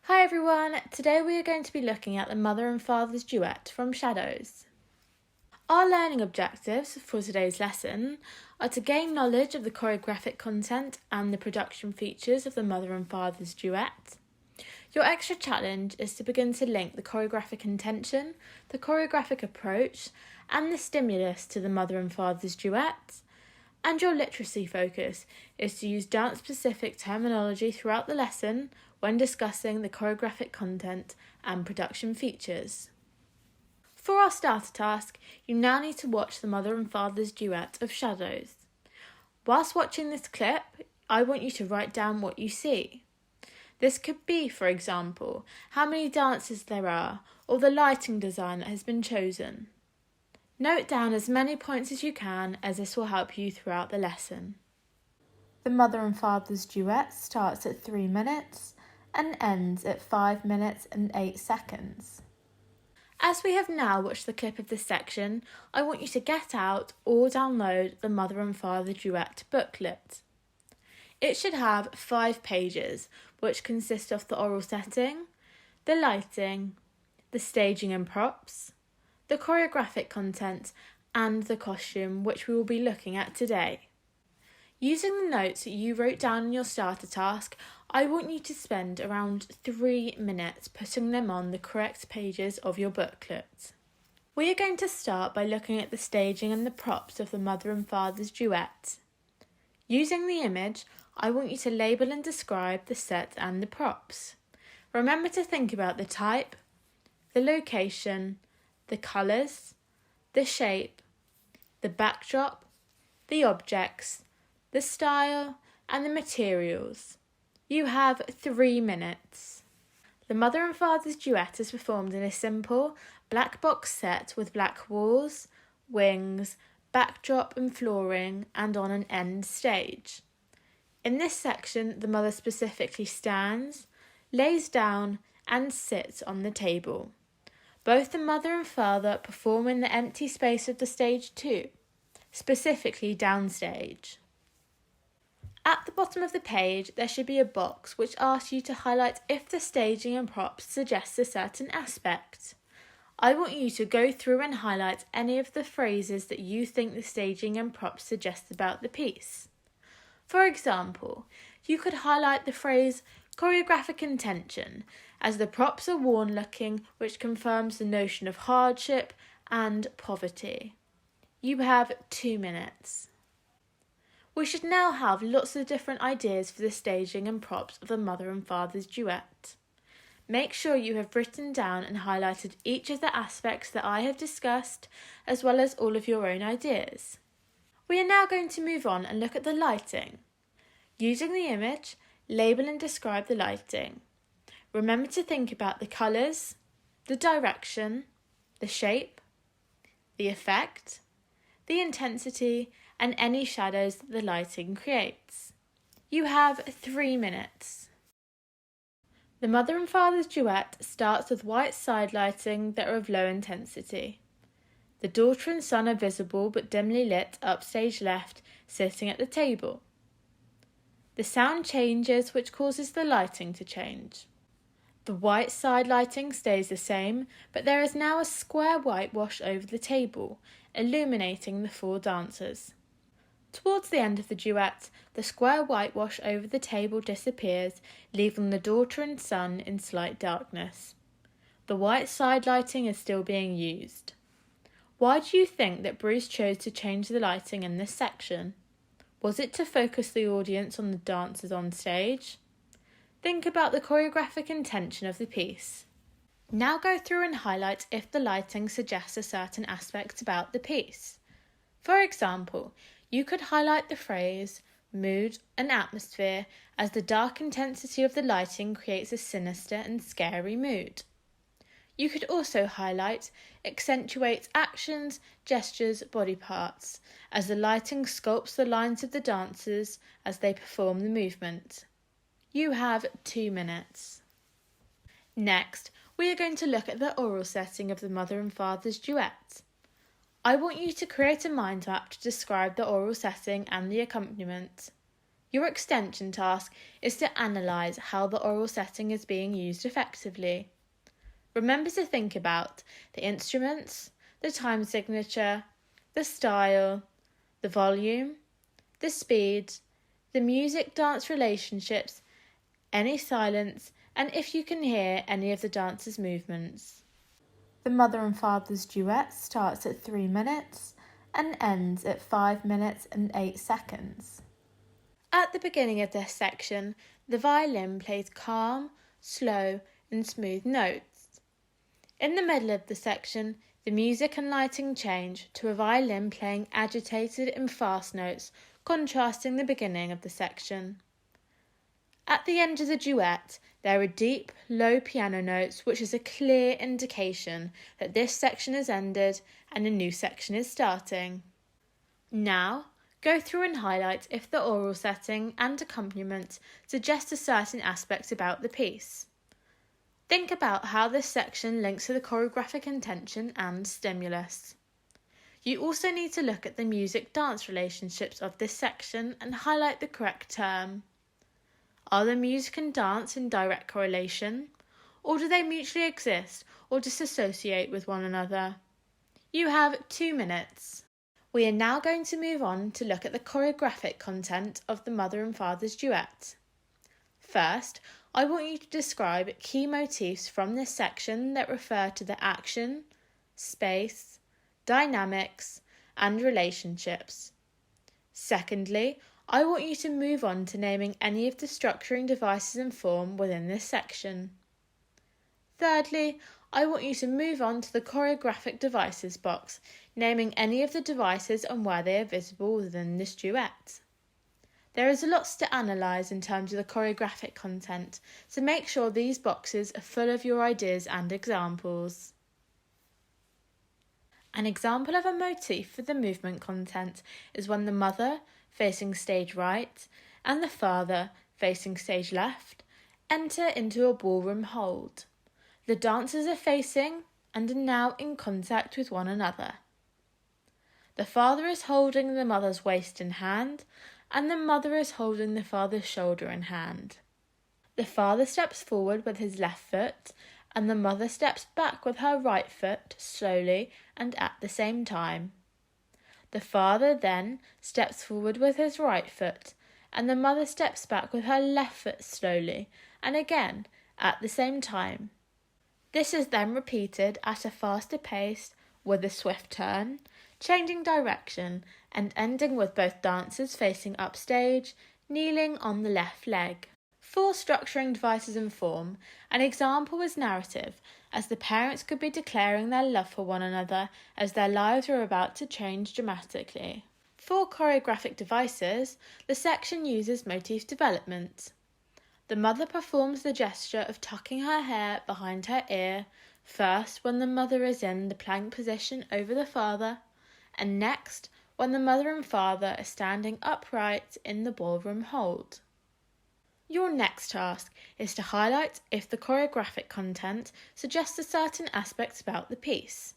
Hi everyone, today we are going to be looking at the Mother and Father's Duet from Shadows. Our learning objectives for today's lesson are to gain knowledge of the choreographic content and the production features of the Mother and Father's Duet. Your extra challenge is to begin to link the choreographic intention, the choreographic approach, and the stimulus to the Mother and Father's Duet. And your literacy focus is to use dance-specific terminology throughout the lesson when discussing the choreographic content and production features. For our starter task, you now need to watch the Mother and Father's Duet of Shadows. Whilst watching this clip, I want you to write down what you see. This could be, for example, how many dancers there are, or the lighting design that has been chosen. Note down as many points as you can, as this will help you throughout the lesson. The Mother and Father's Duet starts at 3 minutes and ends at 5 minutes and 8 seconds. As we have now watched the clip of this section, I want you to get out or download the Mother and Father Duet booklet. It should have 5 pages, which consist of the aural setting, the lighting, the staging and props, the choreographic content, and the costume, which we will be looking at today. Using the notes that you wrote down in your starter task, I want you to spend around 3 minutes putting them on the correct pages of your booklet. We are going to start by looking at the staging and the props of the Mother and Father's Duet. Using the image, I want you to label and describe the set and the props. Remember to think about the type, the location, the colours, the shape, the backdrop, the objects, the style, and the materials. You have 3 minutes. The Mother and Father's Duet is performed in a simple black box set with black walls, wings, backdrop and flooring, and on an end stage. In this section, the mother specifically stands, lays down, and sits on the table. Both the mother and father perform in the empty space of the stage too, specifically downstage. At the bottom of the page, there should be a box which asks you to highlight if the staging and props suggest a certain aspect. I want you to go through and highlight any of the phrases that you think the staging and props suggest about the piece. For example, you could highlight the phrase choreographic intention, as the props are worn looking, which confirms the notion of hardship and poverty. You have 2 minutes. We should now have lots of different ideas for the staging and props of the Mother and Father's Duet. Make sure you have written down and highlighted each of the aspects that I have discussed, as well as all of your own ideas. We are now going to move on and look at the lighting. Using the image, label and describe the lighting. Remember to think about the colours, the direction, the shape, the effect, the intensity, and any shadows that the lighting creates. You have 3 minutes. The Mother and Father's Duet starts with white side lighting that are of low intensity. The daughter and son are visible but dimly lit upstage left, sitting at the table. The sound changes, which causes the lighting to change. The white side lighting stays the same, but there is now a square whitewash over the table, illuminating the 4 dancers. Towards the end of the duet, the square whitewash over the table disappears, leaving the daughter and son in slight darkness. The white side lighting is still being used. Why do you think that Bruce chose to change the lighting in this section? Was it to focus the audience on the dancers on stage? Think about the choreographic intention of the piece. Now go through and highlight if the lighting suggests a certain aspect about the piece. For example, you could highlight the phrase, mood and atmosphere, as the dark intensity of the lighting creates a sinister and scary mood. You could also highlight, accentuate actions, gestures, body parts, as the lighting sculpts the lines of the dancers as they perform the movement. You have 2 minutes. Next, we are going to look at the aural setting of the Mother and Father's Duet. I want you to create a mind map to describe the aural setting and the accompaniment. Your extension task is to analyse how the aural setting is being used effectively. Remember to think about the instruments, the time signature, the style, the volume, the speed, the music-dance relationships, any silence, and if you can hear any of the dancer's movements. The mother and father's duet starts at 3 minutes and ends at 5 minutes and 8 seconds. At the beginning of this section, the violin plays calm, slow, and smooth notes. In the middle of the section, the music and lighting change to a violin playing agitated and fast notes, contrasting the beginning of the section. At the end of the duet, there are deep, low piano notes, which is a clear indication that this section has ended and a new section is starting. Now, go through and highlight if the aural setting and accompaniment suggest a certain aspect about the piece. Think about how this section links to the choreographic intention and stimulus. You also need to look at the music-dance relationships of this section and highlight the correct term. Are the music and dance in direct correlation, or do they mutually exist or disassociate with one another? You have 2 minutes. We are now going to move on to look at the choreographic content of the mother and father's duet. First, I want you to describe key motifs from this section that refer to the action, space, dynamics, and relationships. Secondly, I want you to move on to naming any of the structuring devices and form within this section. Thirdly, I want you to move on to the choreographic devices box, naming any of the devices and where they are visible within this duet. There is lots to analyse in terms of the choreographic content, so make sure these boxes are full of your ideas and examples. An example of a motif for the movement content is when the mother, facing stage right, and the father, facing stage left, enter into a ballroom hold. The dancers are facing and are now in contact with one another. The father is holding the mother's waist in hand, and the mother is holding the father's shoulder in hand. The father steps forward with his left foot, and the mother steps back with her right foot slowly and at the same time. The father then steps forward with his right foot, and the mother steps back with her left foot slowly and again at the same time. This is then repeated at a faster pace with a swift turn, changing direction and ending with both dancers facing upstage, kneeling on the left leg. For structuring devices and form, an example was narrative, as the parents could be declaring their love for one another as their lives were about to change dramatically. For choreographic devices, the section uses motif development. The mother performs the gesture of tucking her hair behind her ear, first when the mother is in the plank position over the father, and next when the mother and father are standing upright in the ballroom hold. Your next task is to highlight if the choreographic content suggests a certain aspect about the piece.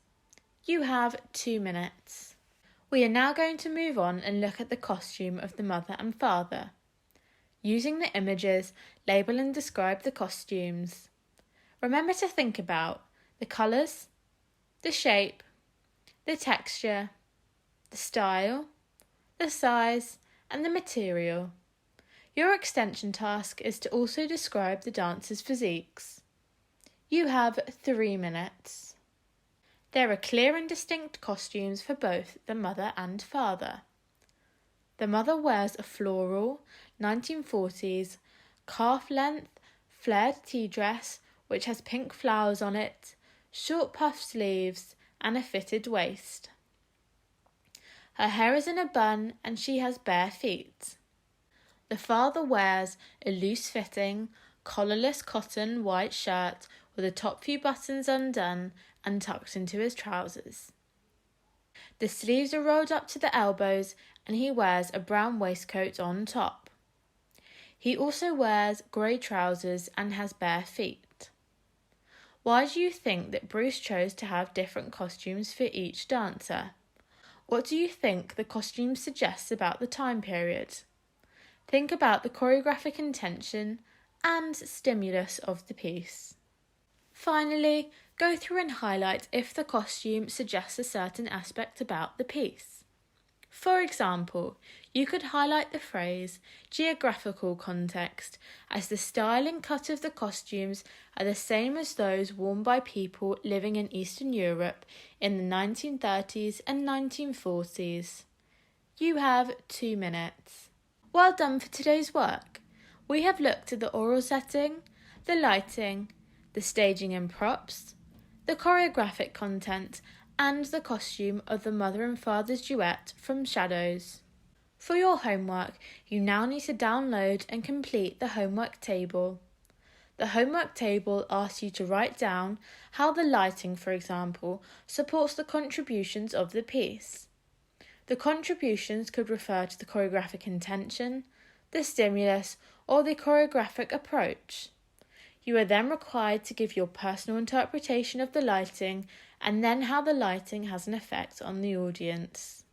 You have 2 minutes. We are now going to move on and look at the costume of the mother and father. Using the images, label and describe the costumes. Remember to think about the colours, the shape, the texture, the style, the size, and the material. Your extension task is to also describe the dancers' physiques. You have 3 minutes. There are clear and distinct costumes for both the mother and father. The mother wears a floral, 1940s, calf-length, flared tea dress which has pink flowers on it, short puff sleeves, and a fitted waist. Her hair is in a bun and she has bare feet. The father wears a loose-fitting, collarless cotton white shirt with the top few buttons undone and tucked into his trousers. The sleeves are rolled up to the elbows and he wears a brown waistcoat on top. He also wears grey trousers and has bare feet. Why do you think that Bruce chose to have different costumes for each dancer? What do you think the costume suggests about the time period? Think about the choreographic intention and stimulus of the piece. Finally, go through and highlight if the costume suggests a certain aspect about the piece. For example, you could highlight the phrase geographical context, as the style and cut of the costumes are the same as those worn by people living in Eastern Europe in the 1930s and 1940s. You have 2 minutes. Well done for today's work. We have looked at the aural setting, the lighting, the staging and props, the choreographic content, and the costume of the mother and father's duet from Shadows. For your homework, you now need to download and complete the homework table. The homework table asks you to write down how the lighting, for example, supports the contributions of the piece. The contributions could refer to the choreographic intention, the stimulus, or the choreographic approach. You are then required to give your personal interpretation of the lighting and then how the lighting has an effect on the audience.